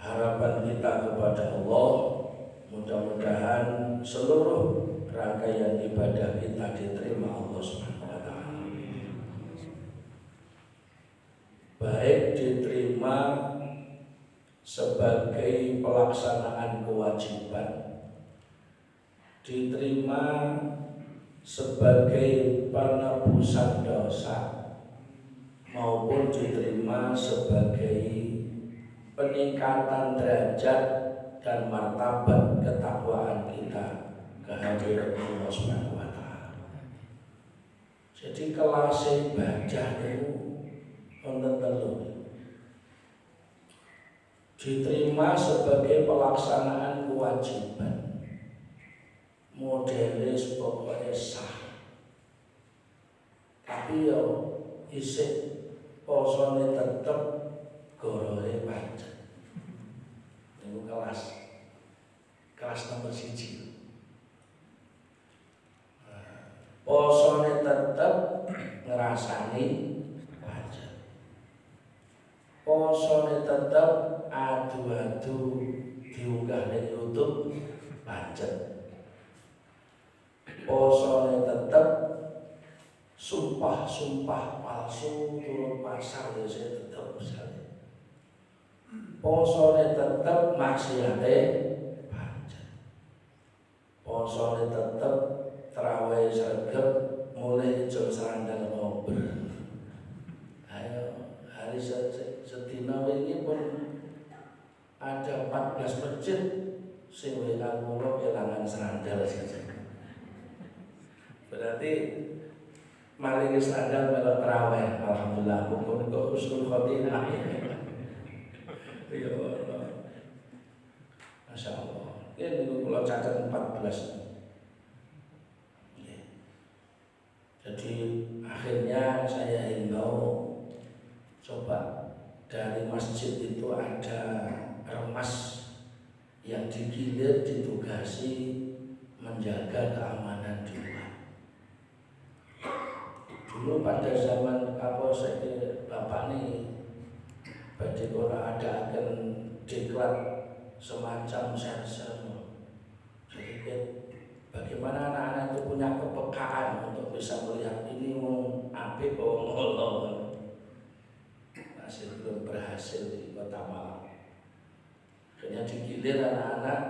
harapan kita kepada Allah, mudah-mudahan seluruh rangkaian ibadah kita diterima Allah Subhanahu wa taala. Baik diterima sebagai pelaksanaan kewajiban, diterima sebagai penebusan dosa, maupun diterima sebagai peningkatan derajat dan martabat ketakwaan kita kehadiran Allah Subhanahu wa taala. Jadi kelas ibadah itu wonten telu. Diterima sebagai pelaksanaan kewajiban, modelis pokoknya sah, tapi yo isih posone tetep gorohe pancet. Niku kelas nomor 1. Posone tetep ngrasani pancet. Posone tetep adu-adu diunggah ning YouTube pancet. Posone tetep sumpah palsu turun pasar ya saya tetep misalnya. Posone tetep maksiate pancet. Posone tetep traweh sregep mulai jam serandal ngobrol. Ayo hari sedina wingi pun ada 14 masjid sing welang kula kelangan serandal saja. Berarti maling serandal melok traweh, alhamdulillah muga-muga husnul khotimah. Ya Allah. Masya Allah. Ini kula cacat 14. Jadi akhirnya saya himbau, coba dari masjid itu ada remas yang digilir ditugasi menjaga keamanan di luar. Dulu pada zaman Kapolsek Bapak nih, badhe ora ada akan diklat semacam sensor. Jadi bagaimana anak-anak itu punya kepekaan untuk bisa melihat ini wong apik wong ala. Masih belum berhasil di Kota Malang. Akhirnya digilir anak-anak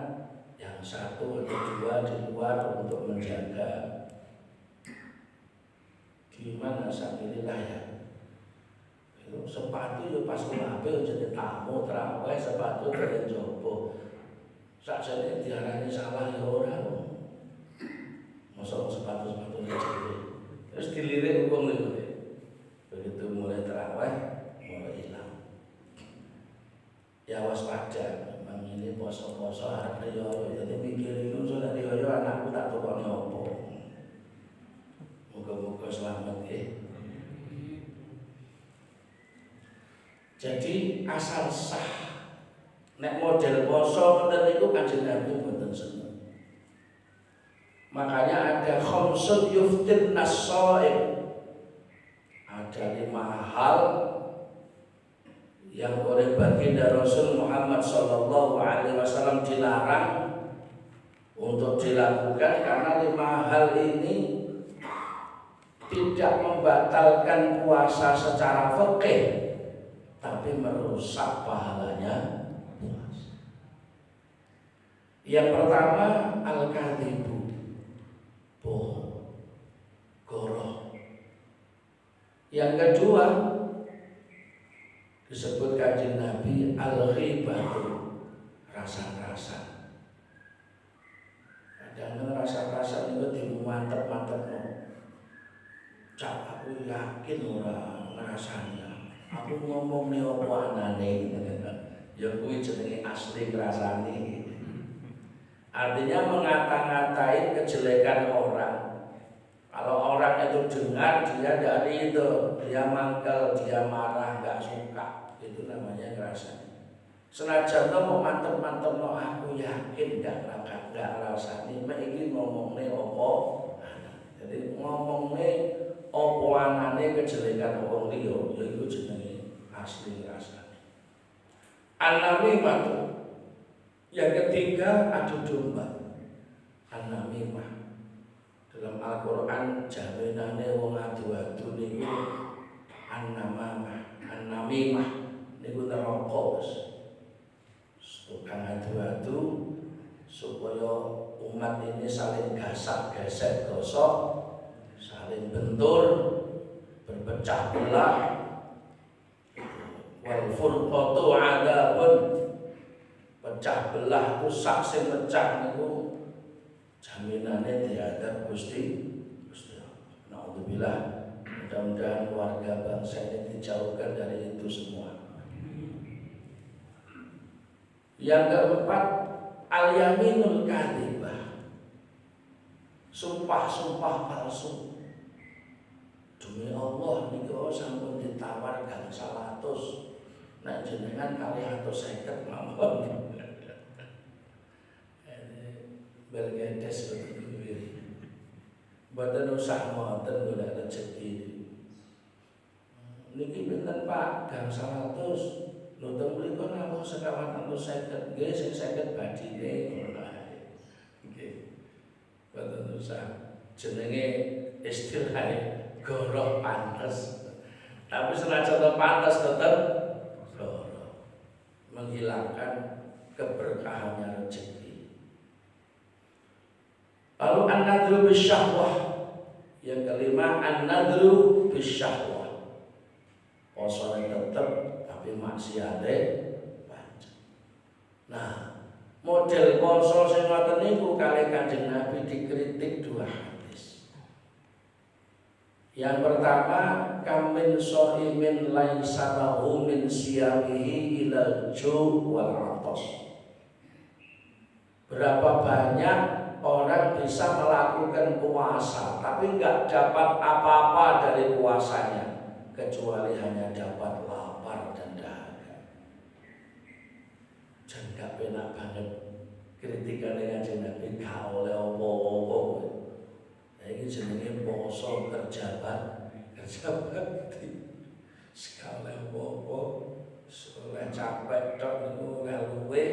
yang 1 atau 2 di luar untuk menjaga. Gimana sambilillah ya. Itu sepatu ya pas ngambil jadi tamu terawih sepatu dari jopo. Sakjane diarani salah ya ora. Mosok sepatu-sepatu dhewe. Terus dilirik wong lho. Begitu mulai terawih mulai hilang. Ya waspada. Ini poso-poso arep riyo, jadi mikir itu sudah riyo anakku tak tukone opo. Moga-moga selamat ya. Jadi asal sah nek model poso dan itu Kanjeng Nabi mboten seneng. Makanya ada khamsun yuftin nas-shaim. Ada 5 hal yang oleh baginda Rasul Muhammad SAW dilarang untuk dilakukan karena 5 hal ini tidak membatalkan puasa secara fikih, tapi merusak pahalanya puasa. Yang pertama al-kadzibu, bohong, goroh. Yang kedua disebut Kanjeng Nabi al-ghibatu, rasa-rasa. Kadang rasa-rasa itu dimantep-mantep. Cak aku yakin ora ngrasani. Aku ngomong nih apa anane. Ya kuwi jenenge asli ngrasani. Artinya mengata-ngatain kejelekan orang. Kalau orang itu dengar dia dari itu, dia mangkel, dia marah, nggak suka, itu namanya ngerasani. Senajan to mau mantep-mantep no aku yakin nggak rasani, ini ngomongnya opo. Jadi ngomongnya opo anane kejelekan orang liya, itu jenenge asli ngerasani. An-namimatu, Yang ketiga, adu domba, an-namimah. Dalam Al-Quran jaminane wong adu-adu niku an-namimah niku neraka wis. Tukang adu-adu supaya umat ini saling gasak-gesek, gosok, saling bentur, berpecah belah. Wal furqatu adabun, pecah belah itu saksi pecah niku jaminannya diadab Gusti Allah. Naudzubillah, mudah-mudahan warga bangsa ini dijauhkan dari itu semua. Yang keempat, al-yaminul kadhibah, sumpah-sumpah palsu. Demi Allah niku sampun ditawar gangsal atus, nek jenengan kali 150 mawon. Bergedes betul. Boten usah ngoten golek rezeki. Niki pinten Pak? Gangsal atus. Lho mriku namung 150 nggih sing 50 badine ngono ae. Nggih. Boten usah. Jenenge istilahe goroh pantes. Tapi senajan pantes tetep goroh. Menghilangkan keberkahannya rezeki. Lalu an-nadru bisyahwah. Yang kelima, an-nadru bisyahwah. Posone tetep tapi maksiate banyak. Nah, model poso sing ngoten niku kalih Kanjeng Nabi dikritik dua hadis. Yang pertama, kamin shaimin laisa lahu min siyamihi ila ju' wal 'atas. Berapa banyak orang bisa melakukan puasa tapi enggak dapat apa-apa dari puasanya kecuali hanya dapat lapar dan dahaga. Jan gak penak banget kritikan Kanjeng Nabi gak oleh apa-apa. Iki jenenge poso kerja bakti. Sekali apa-apa oleh capek tok niku oleh luwe.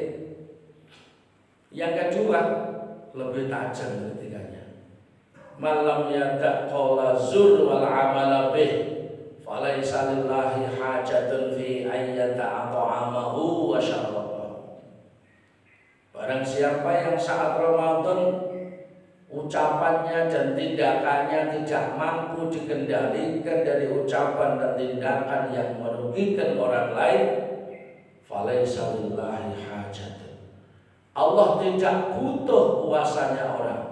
Yang kedua, lebih tajam kritikanya. Malam yada qala zur wal amala bih falaisa lillahi hajatun fi ayyata at'amahu wa syarabahu. Barang siapa yang saat Ramadan ucapannya dan tindakannya tidak mampu dikendalikan dari ucapan dan tindakan yang merugikan orang lain, falaisa lillahi hajatun. Allah tidak butuh puasanya orang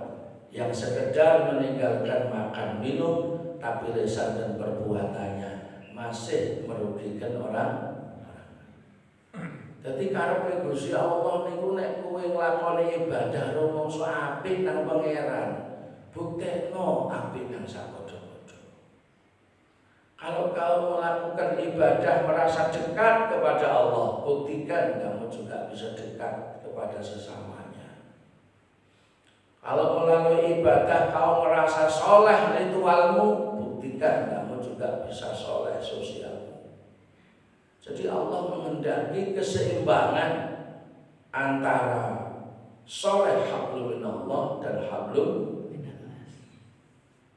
yang sekedar meninggalkan makan minum tapi lisan dan perbuatannya masih merugikan orang. Jadi karepe Gusti Allah niku nek kowe nglakoni ibadah rumangsa apik nang pangeran, buktekno apik nang sapadha-padha. Kalau kau melakukan ibadah merasa dekat kepada Allah, buktikan kamu juga bisa dekat kepada sesamanya. Kalau melalui ibadah kau merasa soleh ritualmu, buktikan kamu juga bisa soleh sosialmu. Jadi Allah menghendaki keseimbangan antara soleh hablum minallah dan hablum minannas.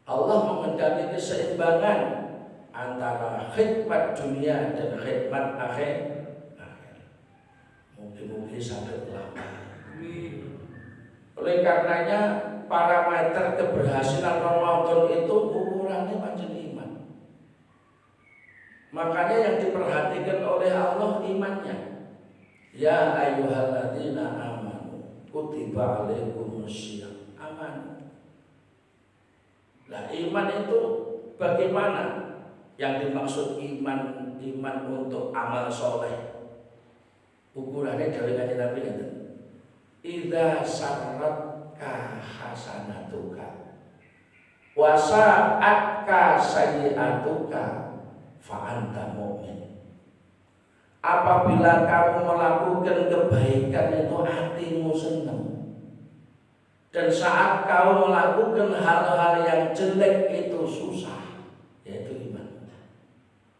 Allah menghendaki keseimbangan antara khidmat dunia dan khidmat akhir. Mungkin sampai lama. Oleh karenanya parameter keberhasilan Ramadan itu ukurannya pancen iman. Makanya yang diperhatikan oleh Allah imannya. Ya ayyuhalladzina amanu kutiba alaikumussyiyam. Aman. Nah, iman itu bagaimana? Yang dimaksud iman untuk amal soleh. Ukurannya dari Kanjeng Nabi itu. Idza sarratka hasanatuka wa sa'atka sayyi'atuka fa anta mu'min. Apabila kamu melakukan kebaikan itu hatimu senang. Dan saat kamu melakukan hal-hal yang jelek itu susah, yaitu iman.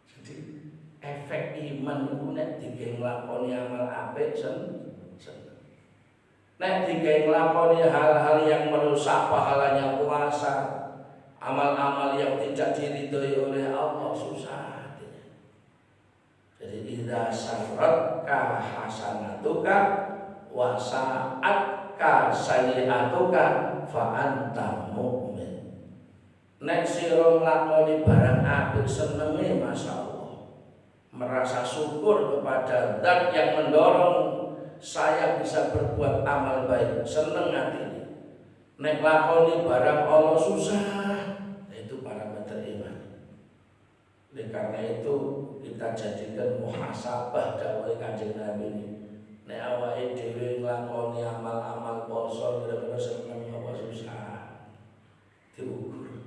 Jadi efek iman itu nek dikenglakoni amal apik seneng. Nek digawe nglakoni hal-hal yang merusak pahalanya puasa, amal-amal yang tidak diridhoi oleh Allah, susah. Jadi idza syaratka hasanatuka wa sa'atka sayyi'atuka fa anta mu'min. Nek sira nglakoni barang apik senenge masyaallah, merasa syukur kepada zat yang mendorong saya bisa berbuat amal baik, seneng hati ini. Nek lakoni barang Allah susah, itu parameter iman. Oleh karena itu kita jadikan muhasabah dawuh Kanjeng Nabi ini. Nek awake dhewe nglakoni amal-amal poso kira-kira seneng apa susah, diukur.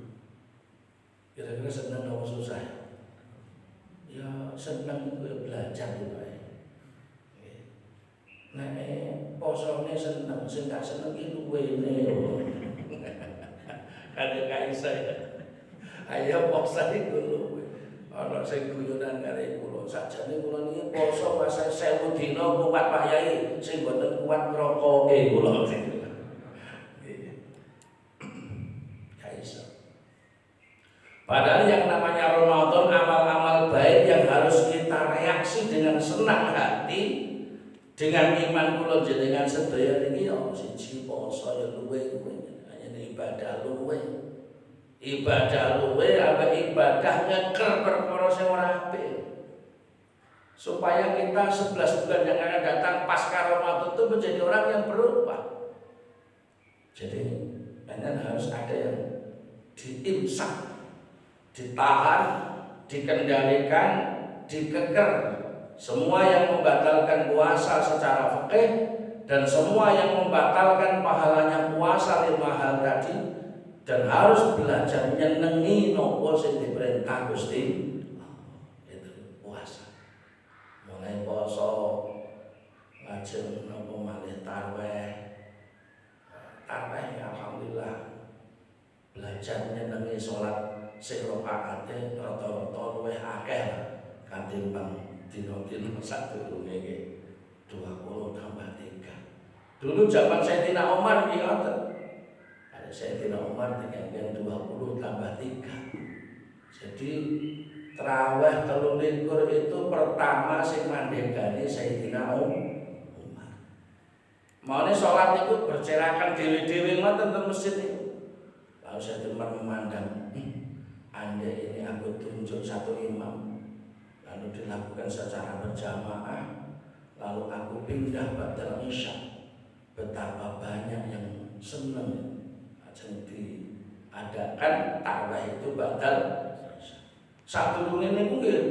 Kira-kira seneng apa susah? Ya seneng belajar gitu. Nek posone seneng, sing gak seneng iki luwene. Kare kaisa ya. Ayo poso iki luwe. Ana sing guyonan kare kula. Sakjane kula niki poso masa 1000 dina kuat Pak Yai, sing mboten kuat rokoke kula. Kaisa. Padahal yang namanya Ramadan amal-amal baik yang harus kita reaksi dengan senang hati. Dengan iman kula jenengan sedaya niki ya siji poso ya luwe hanya ibadah luwe. Ibadah luwe apa ibadah ngeker perkara sing ora apik. Supaya kita 11 bulan yang akan datang pasca Ramadan itu menjadi orang yang berubah. Jadi harus ada yang diimsak, ditahan, dikendalikan, dikeker. Semua yang membatalkan puasa secara fikih dan semua yang membatalkan pahalanya puasa 5 hal tadi, dan harus belajar nyenengi nopo sing diperintah Gusti itu puasa. Mulai poso, ngajeng nopo malih tarweh. Tarweh ya alhamdulillah. Belajar nyenengi salat sing rakaate rata-rata luwih akeh katimbang dino-dino sadurunge iki 20 tambah 3. Dulu zaman Sayyidina Umar iki ngoten. Ada Sayyidina Umar dengan 20 tambah 3. Jadi traweh 23 itu pertama sing mandhegani Sayyidina Umar. Maune salat niku bercerakan dhewe-dhewe ngoten teng masjid niku. Lalu Sayyidina Umar memandang, andai ini aku tunjuk satu imam, lalu dilakukan secara berjamaah, lalu aku pindah ba'dal isya, betapa banyak yang senang ajeng diadakan tarawih itu ba'dal isya. Satu dunia ini mungkin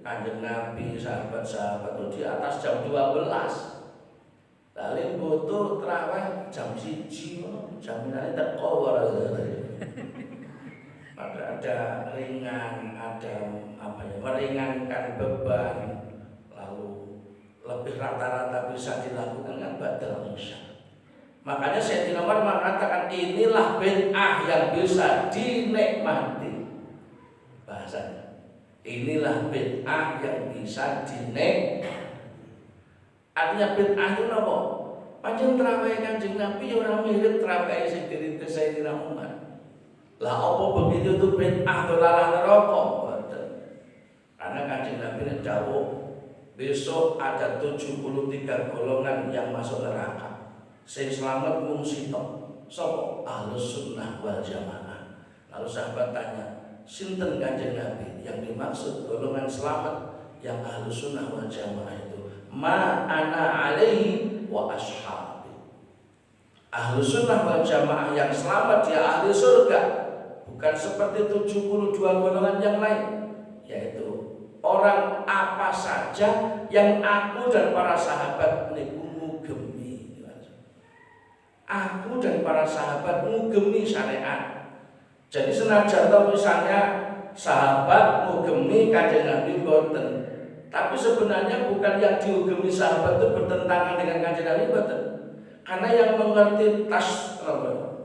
Kanjeng Nabi, sahabat-sahabat itu di atas jam 12. Lalu butuh tarawih jam 1, jaminannya teko maka ada ringan, ada meringankan beban, lalu lebih rata-rata bisa dilakukan kan ba'dal isya. Makanya Sayyidina Umar mengatakan inilah bid'ah yang bisa dinikmati. Bahasanya inilah bid'ah yang bisa dinikmati. Artinya bid'ah itu apa? Panjang tarawih Kanjeng Nabi orang mirip tarawih sing dirintis Sayyidina Umar. Lah apa begitu itu bid'ah dolalah neraka? Karena Kanjeng Nabi dawuh besok ada 73 golongan yang masuk neraka. Sing selamat mung sitok. Sapa? Ahlus sunnah wal jamaah. Lalu sahabat tanya, sinten Kanjeng Nabi yang dimaksud golongan selamat yang ahlus sunnah wal jamaah itu? Ma ana alaihi wa ashabi. Ahlus sunnah wal jamaah yang selamat dia ahli surga. Bukan seperti 72 golongan yang lain, yaitu orang apa saja yang aku dan para sahabat niku ngugemi. Aku dan para sahabat ngugemi syariat. Jadi senajan misalnya sahabat ngugemi Kanjeng Nabi mboten, tapi sebenarnya bukan yang diugemi sahabat itu bertentangan dengan Kanjeng Nabi mboten. Karena yang mengerti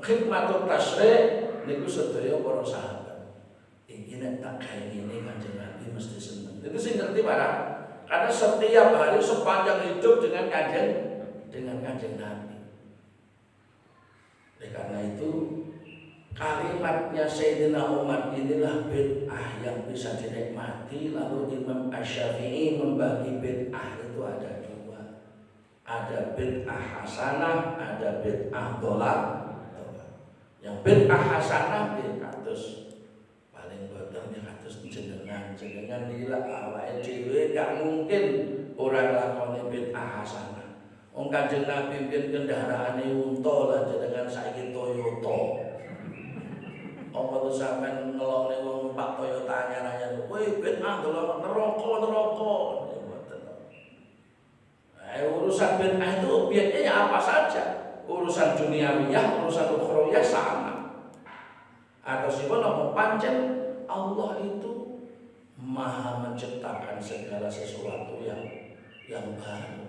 khidmatut tasyri' niku sedaya para sahabat. Iki nek tak kae ngene Kanjeng Nabi mesti seneng. Itu sing ngerti para. Karena setiap hari sepanjang hidup dengan Kanjeng Nabi. Oleh karena itu kalimatnya Sayyidina Umar inilah bid'ah yang bisa dinikmati. Lalu Imam Asy-Syafi'i membagi bid'ah itu ada dua. Ada bid'ah hasanah, ada bid'ah dolak. Yang bid'ah hasanah dia kados paling boten dia kados jenengan nila awake dhewe gak mungkin ora lakoni bid'ah hasanah. Wong Kanjeng Nabi pimpin kendaraane unta lan jenengan saiki Toyota. Apa tuh sampean ngelokne wong numpak Toyota anyar-anyar, kowe bid'ah delok neraka. Urusan bid'ah itu obyeknya apa saja. Urusan duniawiyah, urusan ukhrawiyah sama. Atau sipun apa pancen Allah itu Maha menciptakan segala sesuatu yang baru.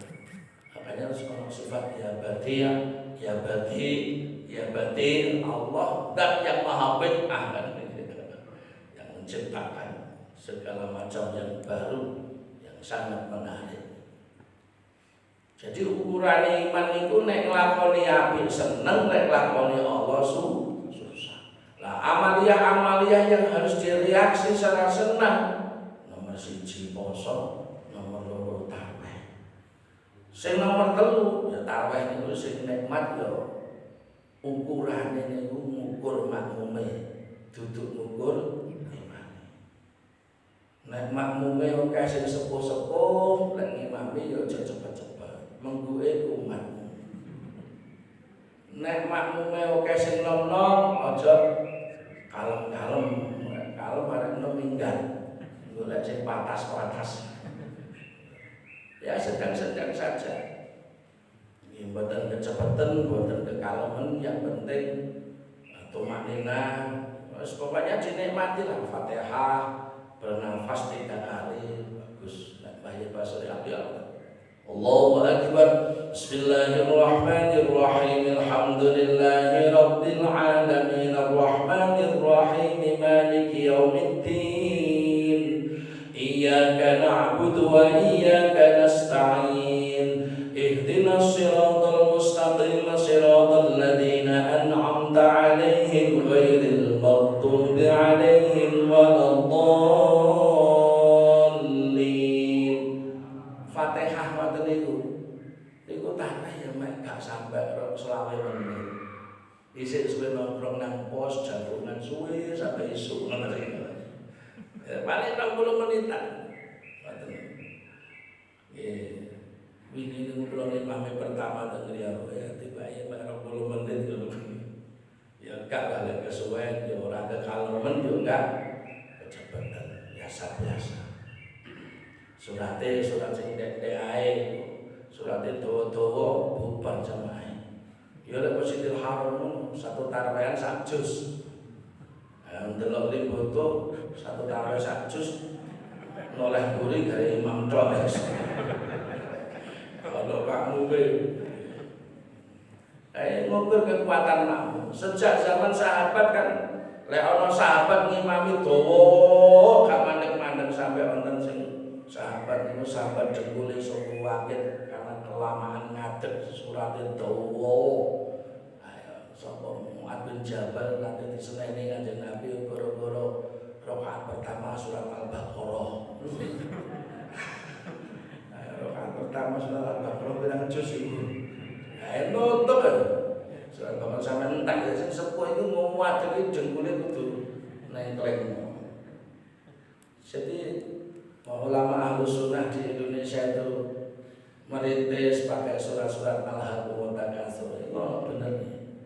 Makanya seorang sifat ya badi Allah dan yang maha bid'ah kan, yang menciptakan segala macam yang baru yang sangat menarik. Jadi ukuran iman itu nek nglakoni apik seneng, nek nglakoni Allah susah. Lah amalia yang harus direaksi secara senang, nomor 1 poso, nomor 2 tarawih. Sing nomor 3 ya tarawih niku sing nikmat ya ukurane niku ngukur makmume, duduk ngukur imame. Nek makmume akeh sing sepuh-sepuh, lek imame ya aja cepet-cepet, mengguwe umatmu. Nek makmume akeh sing nom-nom, aja kalem-kalem arek minggat. Golek sing patas-patas. Ya sedang-sedang saja. Mboten kecepatan, mboten kekalemen, yang penting tumanina. Pokoknya dinikmati lah Fatihah, bernafas 3 kali, bagus. Nek bahaya bahasa Allah. Allahu akbar. Bismillahirrahmanirrahim. Alhamdulillahi rabbil alamin. Arrahmanirrahim. Maliki yaumiddin. Iyyaka na'budu wa iyyaka nasta'in. Ihdinas siratal mustaqim. Siratal ladzina an'amta 'alaihim ghairil maghdubi 'alaihim waladdallin. Fatihah ngoten niku. Niku tarawih ya mek gak sampai 20 menit. Isih suwe nongkrong nang pos jagungan suwe sampai isuk ngoten niku. Paling 20 menitan. Ngoten. Nggih. Wingi niku kula imame pertama teng riyo ya tiba ya 20 menit yo. Ya gak balik kesuwen yo ora kekalemen yo gak kecepatan biasa-biasa. Surat sing dek-dek ae. Surate dawa-dawa bubar jamaah. Ya lek Masjidil Haram satu tarawehan sak juz. Ndelok liboto satu tarawih sak juz noleh buri gare imam tok. Kalau makmum ngukur kekuatan makmum. Sejak zaman sahabat kan lek ana sahabat ngimami dawa gak mandeg-mandeg sampai wonten sing sahabat niku sahabat jengkule suku wakit karena kelamaan ngadeg surate dawa. Ayo sapa Mu'adz bin Jabal nanti diseneni Kanjeng Nabi gara-gara rakaat pertama surat Al-Baqarah. Rakaat pertama surat Al-Baqarah pirang juz iku. Nutup kan. Surat Al-Baqarah sampe entek sing sepuh iku muwadeg jengkule kudu nengkleng. Jadi ulama Ahlus Sunnah di Indonesia itu merintis pakai surat-surat Al-Haqqum Takatsur. Itu benar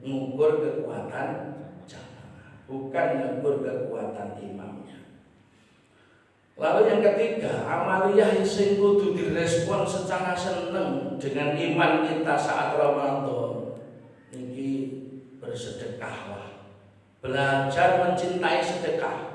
ngukur kekuatan jamaah, bukan ngukur kekuatan imamnya. Lalu yang ketiga, amaliyah sing kudu direspon secara seneng dengan iman kita saat Ramadan. Niki bersedekahlah. Belajar mencintai sedekah.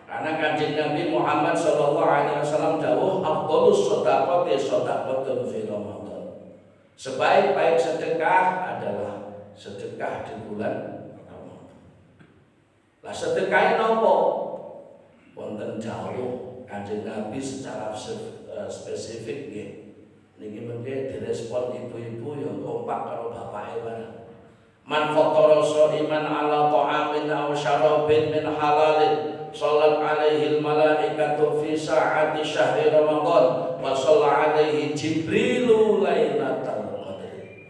Karena Kanjeng Nabi Muhammad SAW dawuh afdhalus shadaqati shadaqatun fi Ramadan. Sebaik-baik sedekah adalah sedekah di bulan Ramadan. Lah sedekah napa? Wonten jauh Kanjeng Nabi secara spesifik nggih. Niki mengke direspon ibu-ibu yang kompak karo bapake bareng. Man fattara sha'iman ala ta'amin aw syarabin min halalin salat alaihi malaikatu fi sa'ati syahri Ramadan wa shalla alaihi Jibrilu lailatal qadri.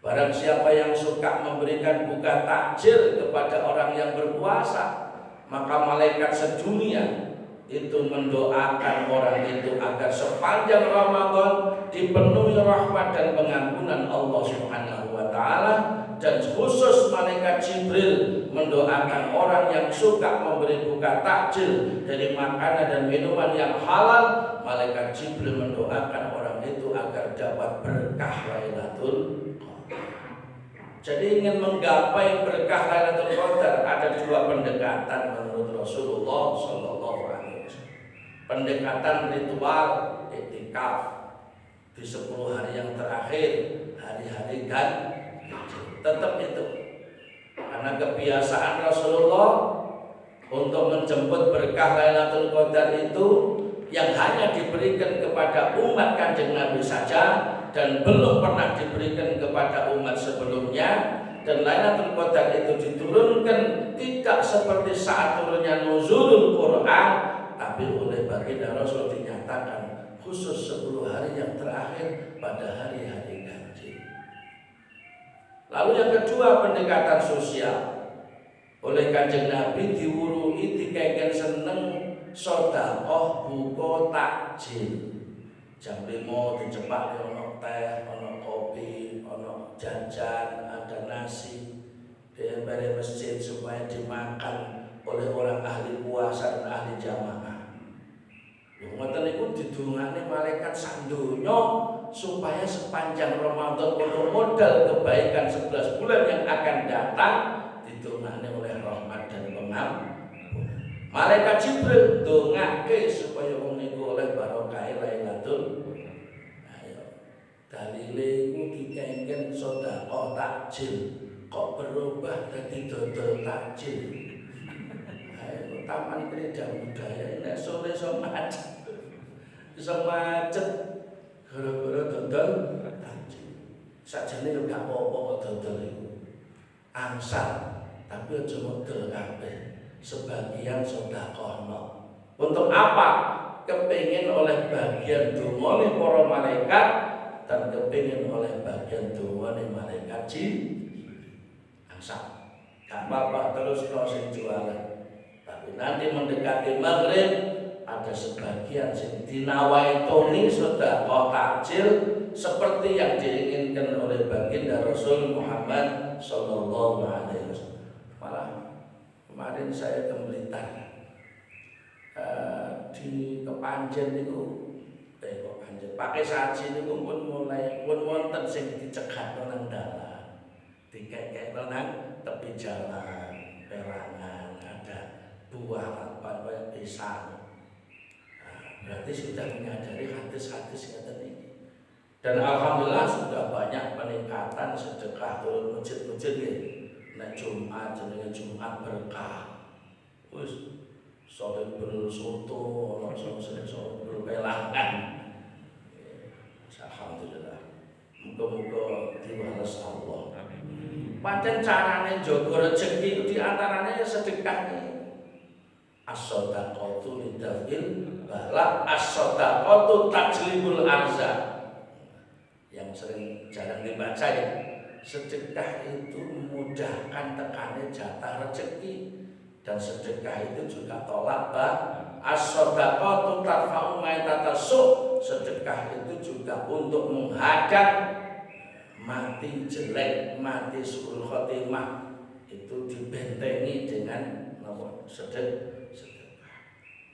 Barang siapa yang suka memberikan buka takjil kepada orang yang berpuasa, maka malaikat sedunia itu mendoakan orang itu agar sepanjang Ramadan dipenuhi rahmat dan pengampunan Allah Subhanahu wa taala. Dan khusus malaikat Jibril mendoakan orang yang suka memberi buka takjil dari makanan dan minuman yang halal. Malaikat Jibril mendoakan orang itu agar dapat berkah Lailatul Qadar. Jadi ingin menggapai berkah Lailatul Qadar ada dua pendekatan menurut Rasulullah Sallallahu Alaihi Wasallam. Pendekatan ritual iktikaf di 10 hari yang terakhir, hari-hari ganjil. Tetap itu, karena kebiasaan Rasulullah untuk menjemput berkah Lailatul Qadar itu yang hanya diberikan kepada umat Kanjeng Nabi saja dan belum pernah diberikan kepada umat sebelumnya. Dan Lailatul Qadar itu diturunkan tidak seperti saat turunnya nuzulul Quran, tapi oleh baginda Rasul dinyatakan khusus 10 hari yang terakhir pada hari-hari ganjil. Lalu yang kedua, pendekatan sosial. Oleh Kanjeng Nabi diwurui dikeken seneng sedekah buka takjil. Jam 5 dicepak ono teh, ono kopi, ono jajan, ada nasi di ember masjid supaya dimakan oleh orang ahli puasa dan ahli jamaah. Ngoten niku didungakne malaikat sandonya supaya sepanjang Ramadan untuk modal kebaikan 11 bulan yang akan datang didongakne oleh rahmat dan pengampunan. Malaikat Jibril dongake supaya wong niku oleh barokah Lailatul. Ayo dalile iku dikengken sedekah takjil kok berubah dadi dodol takjil. Ayo Taman Krida Budaya nek sore iso macet. Iso macet gara-gara dodol takjil. Sakjane yo gak apa-apa kok dodol iku. Angsal, tapi aja model kabeh. Sebagian sedekahno. Untuk apa? Kepingin oleh bagian dungane para malaikat dan kepingin oleh bagian dungane malaikat angsal. Gak apa-apa terus sing jualan. Tapi nanti mendekati maghrib ada sebagian sing dinawaitoni sedekah takjil seperti yang diinginkan oleh baginda Rasul Muhammad Sallallahu Alaihi Wasallam. Malah kemarin saya ke Blitar di Kepanjen itu, Kepanjen pakai saji itu pun mulai wonten sing dicegat nang dalan, dikek-kek nang tepi jalan, perangan, ada buah apa pisang. Berarti sudah menyadari hadis-hadis yang tadi. Dan alhamdulillah sudah banyak peningkatan sedekah turun masjid-masjid ya. Nek Jumat jenenge Jumat berkah. Wis sore bersoto, ono sore berpelangan. Alhamdulillah. Muga-muga diwales Allah. Pancen carane njaga rezeki itu di antaranya sedekah nih. As-shadaqatu lidafil bala, as-shadaqatu tajlibul arzaq. Yang sering jarang dibaca ya, sedekah itu memudahkan tekane jatah rezeki dan sedekah itu juga tolak as-shadaqatu tarfa'u maitatasu. Sedekah itu juga untuk menghadang mati jelek, mati suul khotimah itu dibentengi dengan sedekah.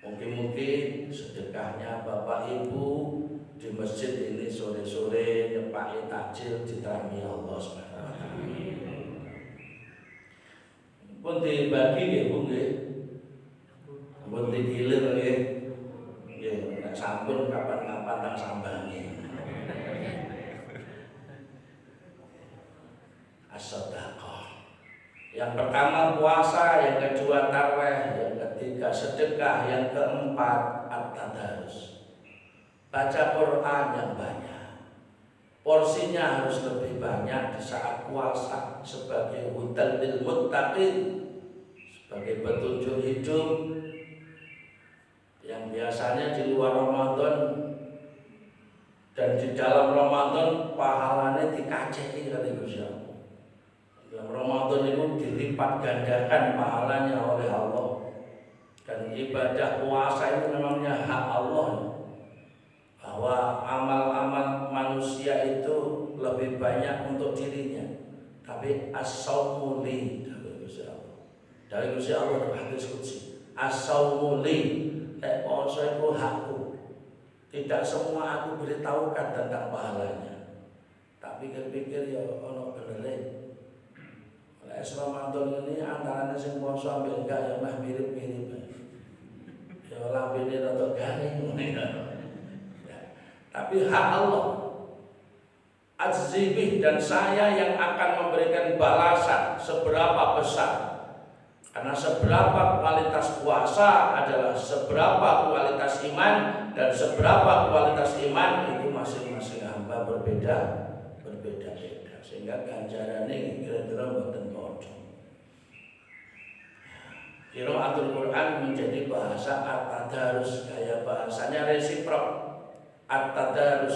Mungkin sedekahnya Bapak Ibu di masjid ini sore-sore nyepaki takjil diterima Allah SWT. Pun dibagi nggih Bu nggih. Pun digilir nggih. Nggih, nek sampun kapan-kapan tak sambangi. As-shadaqah. Yang pertama puasa, yang kedua tarawih, yang ketiga sedekah, yang keempat at-tadarus. Baca Quran yang banyak. porsinya harus lebih banyak di saat puasa sebagai hudan lil muttaqin, sebagai petunjuk hidup yang biasanya di luar Ramadan dan di dalam Ramadan pahalanya dikaceki kali Gusti Allah. Dalam Ramadan itu dilipat gandakan pahalanya oleh Allah. Dan ibadah puasa itu memangnya hak Allah, bahwa amal-amal manusia itu lebih banyak untuk dirinya, tapi as-saumu li dari Gusti Allah. Dari Gusti Allah hadis qudsi, as-saumu li, nek poso iku hakku. Tidak semua aku beritahukan tentang pahalanya. Tapi pikir-pikir ya ono benere. Oleh Ramadan ini antaranya sing poso ambek enggak ya mah mirip-mirip. Ya lambene rada garing. Tapi hak Allah, azibih, dan saya yang akan memberikan balasan seberapa besar. Karena seberapa kualitas puasa adalah seberapa kualitas iman, dan seberapa kualitas iman itu masing-masing hamba berbeda-beda. Sehingga ganjarannya kira-kira mboten padha. Qiraatul Quran menjadi bahasa at-tadarus, gaya bahasanya resiprok. At-tadarus,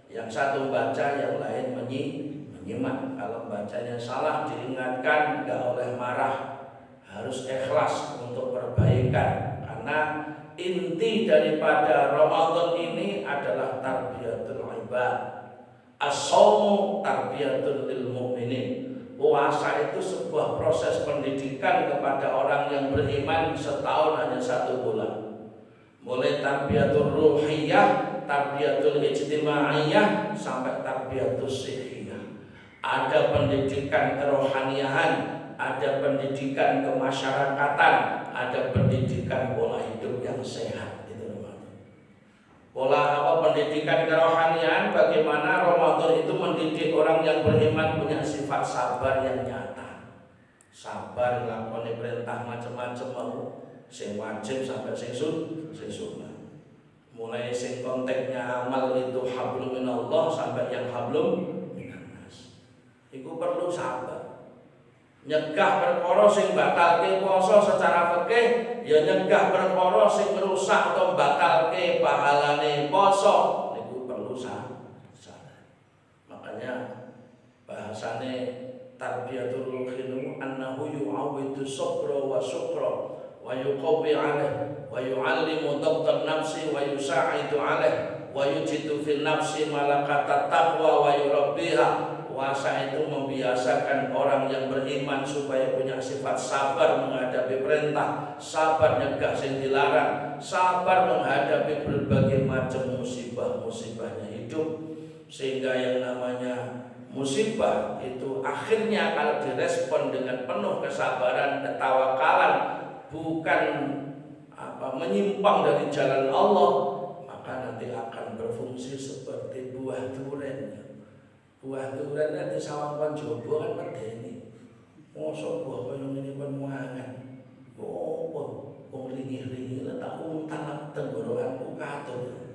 yang satu baca, yang lain menyimak. Kalau bacanya salah diingatkan, enggak oleh marah, harus ikhlas untuk perbaikan. Karena inti daripada Ramadan ini adalah tarbiyatul ibad. As-shaumu tarbiyatul lil mu'minin. Puasa itu sebuah proses pendidikan kepada orang yang beriman setahun hanya 1 bulan. Mulai tarbiyatul ruhiyah, tarbiyatul ijtimaiyah, sampai tarbiyatul sihiyah. Ada pendidikan kerohaniahan, ada pendidikan kemasyarakatan, ada pendidikan pola hidup yang sehat. Itu Ramadan. Pendidikan kerohanian, bagaimana Ramadan itu mendidik orang yang beriman punya sifat sabar yang nyata. Sabar nglakoni perintah macam-macam mau, sing wajib sampai sing sunnah. Mulai sing konteksnya amal itu hablum minallah sampai yang hablum minannas. Iku perlu sabar. Nyegah perkara sing batalke puasa secara fikih, ya nyegah perkara sing rusak atau batalke pahalane puasa, niku perlu sabar. Makanya bahasane tarbiyatul ruhin annahu yu'awwidu sabra wa syukra wa yuqawwi 'alaihi wa yu'allimu dhabtan nafsi wa yusa'idu 'alaihi wa yujidu fil nafsi malakatat taqwa wa yurabbiha. Puasa itu membiasakan orang yang beriman supaya punya sifat sabar menghadapi perintah, sabar nyegah sing dilarang, sabar menghadapi berbagai macam musibah-musibahnya hidup. Sehingga yang namanya musibah itu akhirnya kalau direspon dengan penuh kesabaran, ketawakalan, bukan menyimpang dari jalan Allah, maka nanti akan berfungsi seperti buah durian. Buah durian nanti sawang jowo kan medeni. Mosok buah koyo ngene kon mangan. Opo wong ringih-ringih lah tak untal tenggorokanku katon.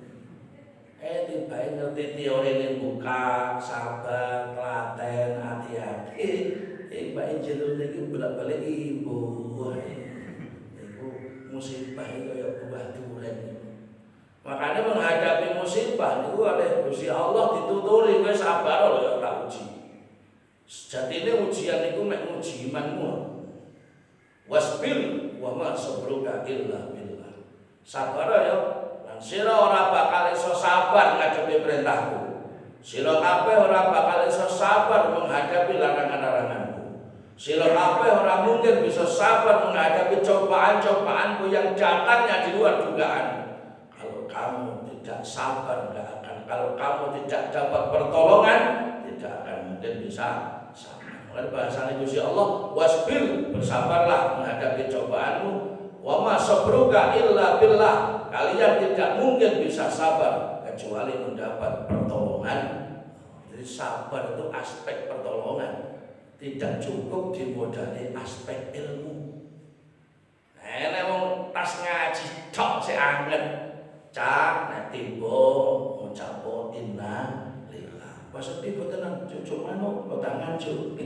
Tiba-tiba ngerti teori buka, sabar, telaten, hati-hati. Tiba-tiba jero niki bolak-balik ibu. Iku musibah kaya buah durian. Makanya menghadapi musibah itu oleh Gusti Allah dituturi kowe sabar lho tak uji. Sejatine ujian niku mek nguji imanmu. Wasbir wa ma sabruka illa billah. Sabar ya, lan sira ora bakal iso sabar ngadepi perintahku. Sira kabeh ora bakal iso sabar menghadapi larangan-laranganku. Sira kabeh ora mungkin bisa sabar menghadapi cobaan-cobaanku yang datangnya di luar dugaan. Kamu tidak sabar, tidak akan. Kalau kamu tidak dapat pertolongan, tidak akan mungkin bisa sabar. Oleh bahasa Gusti Allah, wasbir, bersabarlah menghadapi cobaanmu. Wa ma sabruka illa billah. Kalian tidak mungkin bisa sabar kecuali mendapat pertolongan. Jadi sabar itu aspek pertolongan, tidak cukup dimodali aspek ilmu. Nek wong tas ngaji tok sik anget. Cak nek tiba ngucap inna lillah. Wes sedih betul cucu mano potangan cu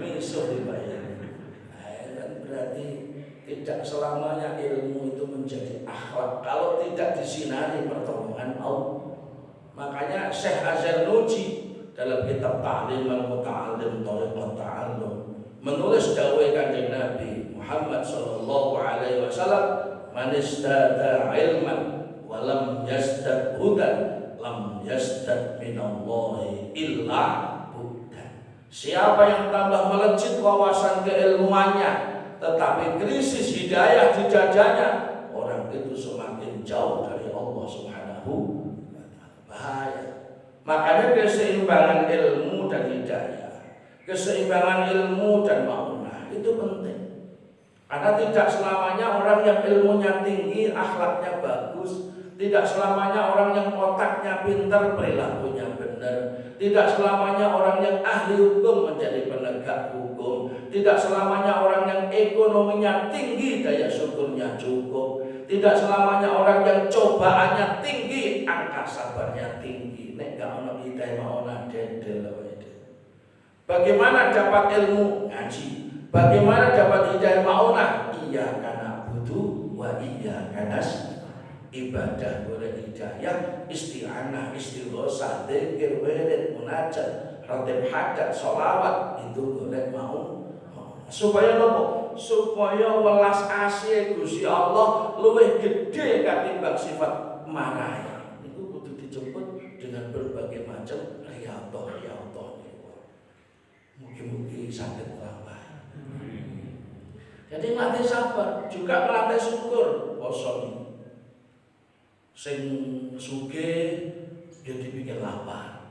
misuh dibayar. Kan berarti tidak selamanya ilmu itu menjadi akhlak kalau tidak disinari pertolongan Allah. Makanya Syekh Az-Zarnuji dalam kitab Ta'lim al-Muta'allim Thariqat Ta'allum menulis dawuh Kanjeng Nabi Muhammad sallallahu alaihi wasallam, "Man istada ilman wa lam yazdad hudan lam yazdad minallahi illa buddha." Siapa yang tambah melejit wawasan keilmuannya tetapi krisis hidayah di dadanya, orang itu semakin jauh dari Allah Subhanahu wa taala. Bahaya. Makanya keseimbangan ilmu dan hidayah, keseimbangan ilmu dan ma'unah itu penting. Karena tidak selamanya orang yang ilmunya tinggi, akhlaknya bagus. Tidak selamanya orang yang otaknya pintar, perilakunya benar. Tidak selamanya orang yang ahli hukum menjadi penegak hukum. Tidak selamanya orang yang ekonominya tinggi, daya syukurnya cukup. Tidak selamanya orang yang cobaannya tinggi, angka sabarnya tinggi. Nek gak ono hidayah maona dedel. Bagaimana dapat ilmu? Ngaji. Bagaimana dapat hidayah maona? Iya karena butuh wa iya karena ibadah boleh hidayah, isti'anah, istighosah, dzikir, wirid, munajat, ratib hajat, sholawat itu boleh mau. Supaya nopo? Supaya welas asih Gusti Allah luwih gede katimbang sifat marah. Itu kudu dijemput dengan berbagai macam riyadhah. Mungkin sakit lapar. Jadi melatih sabar, juga melatih syukur. Poso sing sugih ya dibikin lapar,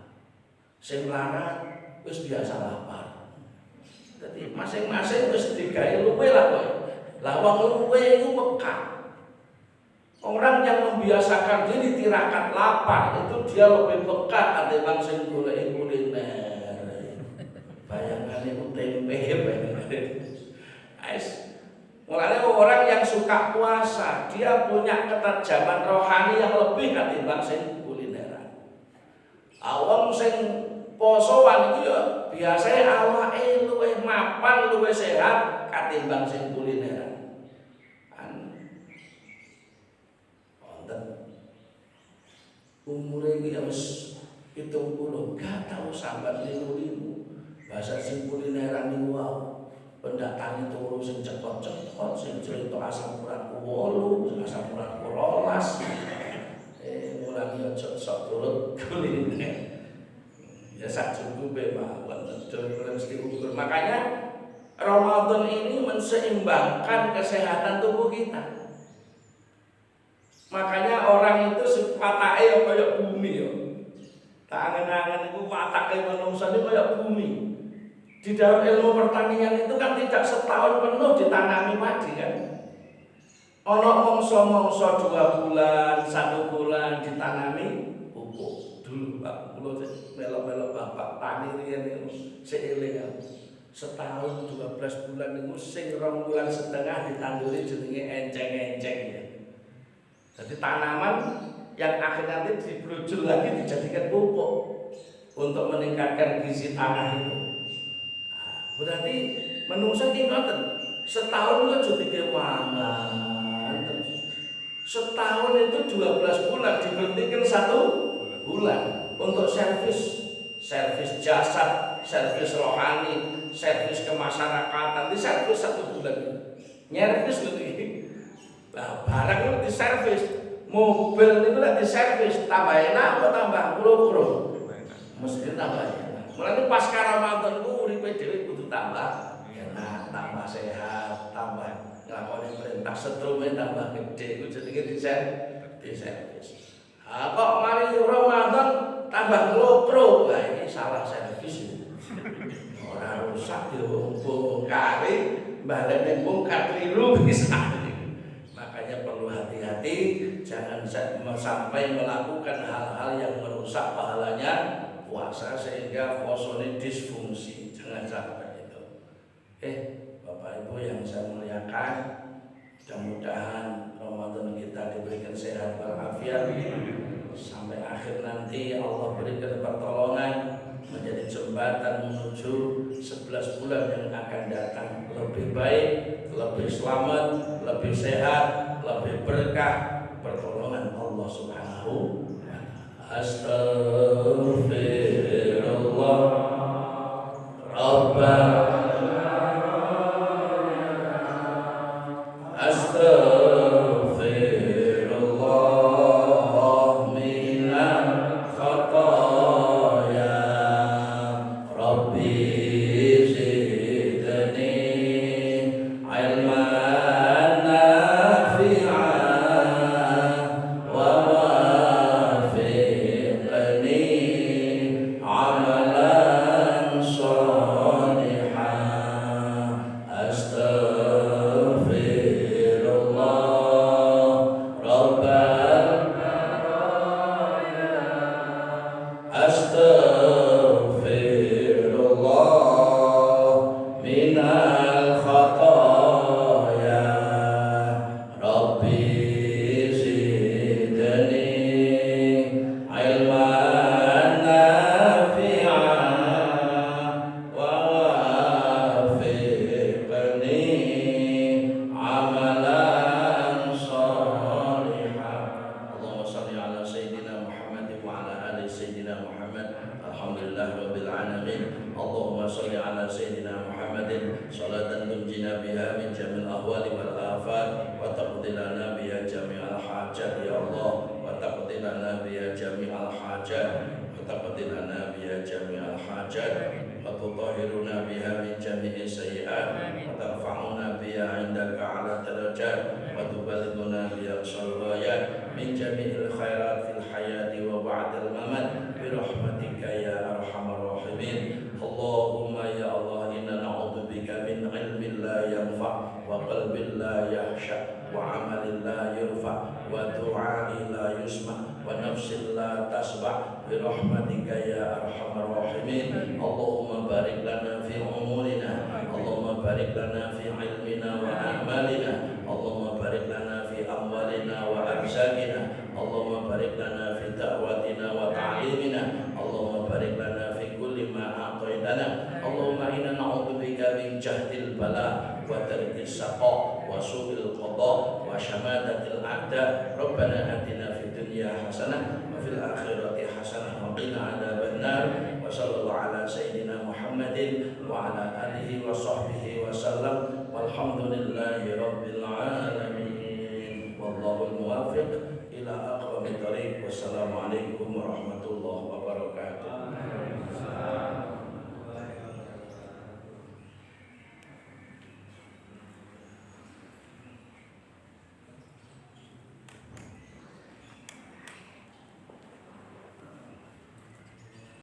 sing larat wis biasa lapar. Jadi masing-masing wis digawe luwe lah kowe. Lah wong luwe iku peka. Orang yang membiasakan diri tirakat lapar itu dia lebih peka ketimbang sing golek kuliner. Bayangan itu tempe mulanya orang yang suka puasa, dia punya ketajaman rohani yang lebih ketimbang sing kulineran. Awang sing posoan itu ya biasanya awake luwih mapan, luwih sehat ketimbang sing kulineran. Wonten umure iki wis 70, gak tau sambat liru-liru. Bahasa sing kulineran niku wae. Pendatang itu sing cekot-cekot, sing cerita asam uratku 8, sing asam uratku 12. Mulane aja sok turut kuliner. Ya sak cukupe mawon mesti ukur. Makanya Ramadan ini menseimbangkan kesehatan tubuh kita. Makanya orang itu patake kaya bumi ya. Tak angen-angen iku patake manungsa iki kaya bumi. Di dalam ilmu pertanian itu kan tidak setahun penuh ditanami padi kan. Ono mongso-mongso 2 bulan, 1 bulan ditanami pupuk. Dulu Pak, kula melok-melok bapak tani riyen niku seeling setahun 12 bulan niku sing 2 bulan setengah ditanduri jenenge enceng-enceng ya. Jadi tanaman yang akhirnya nanti dibrojol lagi dijadikan pupuk untuk meningkatkan gizi tanah itu. Berarti menungsa ki ngoten. Setahun itu aja dikewangan terus. Setahun itu 12 bulan diberhentikan 1 bulan untuk servis jasad, servis rohani, servis kemasyarakatan, diservis 1 bulan. Nyervis lho iki. Lah barang itu diservis, mobil itu lek diservis tambah enak apa tambah kuro-kuro? Mesti tambah enak. Mulane pas Ramadan ku uripe dhewe kudu tambah enak, tambah sehat, tambah nglakoni perintah setrume tambah gede, ku jenenge diservis. Kok mari Ramadan tambah nglokro, lah ini salah servis. Ora rusak yo bongkare, balik ning bongkar kliru bisa. Makanya perlu hati-hati, jangan sampai melakukan hal-hal yang merusak pahalanya puasa sehingga posone disfungsi. Jangan sampai itu. Bapak Ibu yang saya muliakan, mudah-mudahan Ramadan kita diberikan sehat walafiat sampai akhir nanti Allah berikan pertolongan 11 bulan yang akan datang lebih baik, lebih selamat, lebih sehat, lebih berkah pertolongan Allah Subhanahu wa ta'ala. Astaghfirullah Rabbana Wassalamualaikum warahmatullahi wabarakatuh.